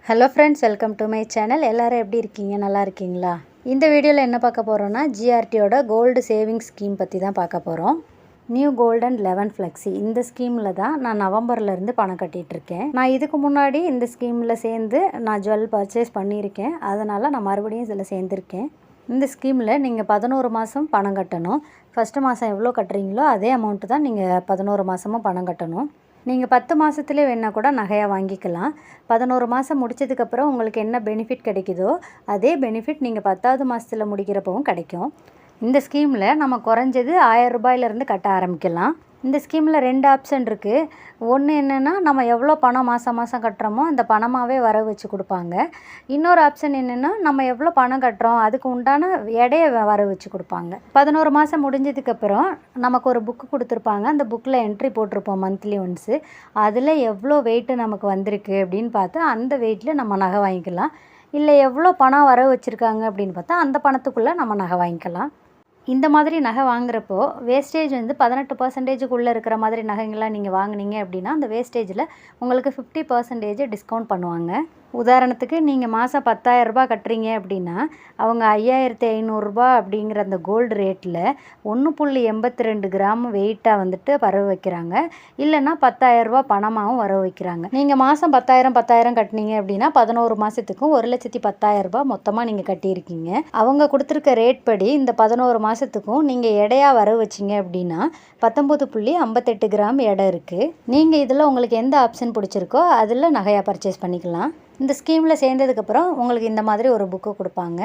Hello friends, welcome to my channel. எல்லோரும் எப்படி இருக்கீங்க? நல்லா இருக்கீங்களா? இந்த வீடியோவில் என்ன பார்க்க போகிறோன்னா, ஜிஆர்டியோட கோல்டு சேவிங்ஸ் ஸ்கீம் பற்றி தான் பார்க்க போகிறோம். நியூ கோல்டன் 11 ஃப்ளெக்ஸி இந்த ஸ்கீமில் தான் நான் நவம்பர்லேருந்து பணம் கட்டிகிட்ருக்கேன். நான் இதுக்கு முன்னாடி இந்த ஸ்கீமில் சேர்ந்து நான் ஜுவல் பர்ச்சேஸ் பண்ணியிருக்கேன். அதனால் நான் மறுபடியும் இதில் சேர்ந்துருக்கேன். இந்த ஸ்கீமில் நீங்கள் 11 மாதம் பணம் கட்டணும். ஃபஸ்ட்டு மாதம் எவ்வளோ கட்டுறீங்களோ அதே அமௌண்ட்டு தான் நீங்கள் 11 மாதமும் பணம் கட்டணும். நீங்கள் 10 மாதத்துலேயே வேணால் கூட நகையாக வாங்கிக்கலாம். 11 மாதம் முடித்ததுக்கப்புறம் உங்களுக்கு என்ன பெனிஃபிட் கிடைக்குதோ அதே பெனிஃபிட் நீங்கள் 10வது மாதத்தில் முடிக்கிறப்பவும் கிடைக்கும். இந்த ஸ்கீமில் நம்ம குறைஞ்சது 1000 ரூபாயிலேருந்து கட்ட ஆரம்பிக்கலாம். இந்த ஸ்கீமில் 2 ஆப்ஷன் இருக்குது. ஒன்று என்னென்னா, நம்ம எவ்வளோ பணம் மாதம் மாதம் கட்டுறோமோ அந்த பணமாகவே வர வச்சு கொடுப்பாங்க. இன்னொரு ஆப்ஷன் என்னென்னா, நம்ம எவ்வளோ பணம் கட்டுறோம் அதுக்கு உண்டான எடையை வர வச்சு கொடுப்பாங்க. 11 மாதம் முடிஞ்சதுக்கப்புறம் நமக்கு ஒரு புக்கு கொடுத்துருப்பாங்க. அந்த புக்கில் என்ட்ரி போட்டிருப்போம் மந்த்லி ஒன்ஸு. அதில் எவ்வளோ வெயிட்டு நமக்கு வந்திருக்கு அப்படின்னு பார்த்து அந்த வெயிட்டில் நம்ம நகை வாங்கிக்கலாம். இல்லை எவ்வளோ பணம் வர வச்சுருக்காங்க அப்படின்னு பார்த்தா அந்த பணத்துக்குள்ளே நம்ம நகை வாங்கிக்கலாம். இந்த மாதிரி நகை வாங்குறப்போ வேஸ்டேஜ் 18% இருக்கிற மாதிரி நகைங்கள்லாம் நீங்கள் வாங்கினீங்க அப்படின்னா அந்த வேஸ்டேஜில் உங்களுக்கு 50% டிஸ்கவுண்ட் பண்ணுவாங்க. உதாரணத்துக்கு நீங்கள் மாதம் 10,000 ரூபா கட்டுறீங்க அப்படின்னா அவங்க 5,500 அப்படிங்கிற அந்த கோல்டு ரேட்டில் 1.82 கிராம் வெயிட்டாக வரவு வைக்கிறாங்க. இல்லைன்னா 10,000 ரூபா பணமாகவும் வரவு வைக்கிறாங்க. நீங்கள் மாதம் 10,000 கட்டினீங்க அப்படின்னா 11 மாதத்துக்கும் 1,10,000 ரூபா மொத்தமாக நீங்கள் கட்டியிருக்கீங்க. அவங்க கொடுத்துருக்க ரேட் படி இந்த 11 மாதத்துக்கும் நீங்கள் எடையாக வரவு வச்சிங்க அப்படின்னா 19.58 கிராம் எடை இருக்குது. நீங்கள் இதில் உங்களுக்கு எந்த ஆப்ஷன் பிடிச்சிருக்கோ அதில் நகையாக பர்ச்சேஸ் பண்ணிக்கலாம். இந்த ஸ்கீமில் சேர்ந்ததுக்கப்புறம் உங்களுக்கு இந்த மாதிரி ஒரு புக்கு கொடுப்பாங்க.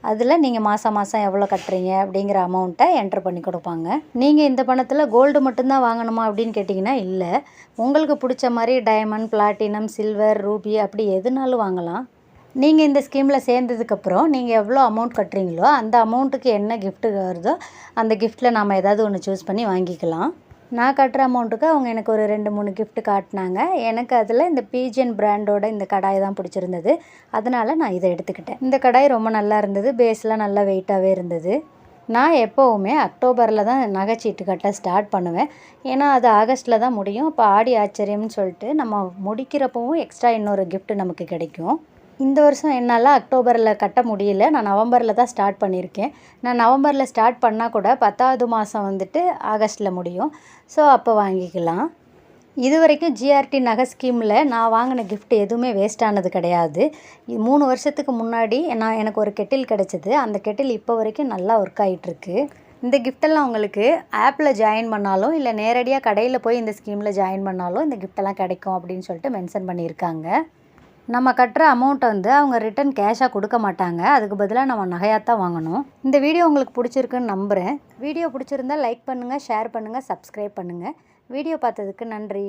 அதில் நீங்கள் மாதம் மாதம் எவ்வளோ கட்டுறீங்க அப்படிங்கிற அமௌண்ட்டை என்ட்ரு பண்ணி கொடுப்பாங்க. நீங்கள் இந்த பணத்தில் கோல்டு மட்டும்தான் வாங்கணுமா அப்படின்னு கேட்டிங்கன்னா இல்லை, உங்களுக்கு பிடிச்ச மாதிரி டைமண்ட், பிளாட்டினம், சில்வர், ரூபி அப்படி எதுனாலும் வாங்கலாம். நீங்கள் இந்த ஸ்கீமில் சேர்ந்ததுக்கப்புறம் நீங்கள் எவ்வளோ அமௌண்ட் கட்டுறீங்களோ அந்த அமௌண்ட்டுக்கு என்ன கிஃப்ட்டு வருதோ அந்த கிஃப்ட்டில் நாம் ஏதாவது ஒன்று சூஸ் பண்ணி வாங்கிக்கலாம். நான் கட்டுற அமௌண்ட்டுக்கு அவங்க எனக்கு ஒரு 2-3 கிஃப்ட் காட்டினாங்க. எனக்கு அதில் இந்த பீஜன் பிராண்டோட இந்த கடாய் தான் பிடிச்சிருந்தது. அதனால் நான் இதை எடுத்துக்கிட்டேன். இந்த கடாய் ரொம்ப நல்லா இருந்தது. பேஸ்லாம் நல்லா வெயிட்டாகவே இருந்தது. நான் எப்போவுமே அக்டோபரில் தான் நகைச்சீட்டு கட்ட ஸ்டார்ட் பண்ணுவேன். ஏன்னா அது ஆகஸ்ட்டில் தான் முடியும். இப்போ ஆடி ஆச்சரியம்னு சொல்லிட்டு நம்ம முடிக்கிறப்பவும் எக்ஸ்ட்ரா இன்னொரு கிஃப்ட் நமக்கு கிடைக்கும். இந்த வருஷம் என்னால் அக்டோபரில் கட்ட முடியல. நான் நவம்பரில் தான் ஸ்டார்ட் பண்ணியிருக்கேன். நான் நவம்பரில் ஸ்டார்ட் பண்ணால் கூட 10வது மாதம் ஆகஸ்ட்டில் முடியும். ஸோ அப்போ வாங்கிக்கலாம். இது வரைக்கும் ஜிஆர்டி நகை ஸ்கீமில் நான் வாங்கின கிஃப்ட் எதுவுமே வேஸ்ட் ஆனது கிடையாது. 3 வருஷத்துக்கு முன்னாடி எனக்கு ஒரு கெட்டில் கிடச்சிது. அந்த கெட்டில் இப்போ வரைக்கும் நல்லா ஒர்க் ஆகிட்டுருக்கு. இந்த கிஃப்டெல்லாம் உங்களுக்கு ஆப்பில் ஜாயின் பண்ணாலும் இல்லை நேரடியாக கடையில் போய் இந்த ஸ்கீமில் ஜாயின் பண்ணாலும் இந்த கிஃப்டெல்லாம் கிடைக்கும் அப்படின்னு சொல்லிட்டு மென்ஷன் பண்ணியிருக்காங்க. நம்ம கட்டுற அமௌண்ட்டை அவங்க ரிட்டன் கேஷாக கொடுக்க மாட்டாங்க. அதுக்கு பதிலாக நம்ம நகையாக தான் வாங்கணும். இந்த வீடியோ உங்களுக்கு பிடிச்சிருக்குன்னு நம்புகிறேன். வீடியோ பிடிச்சிருந்தால் லைக் பண்ணுங்கள், ஷேர் பண்ணுங்கள், சப்ஸ்கிரைப் பண்ணுங்கள். வீடியோ பார்த்ததுக்கு நன்றி.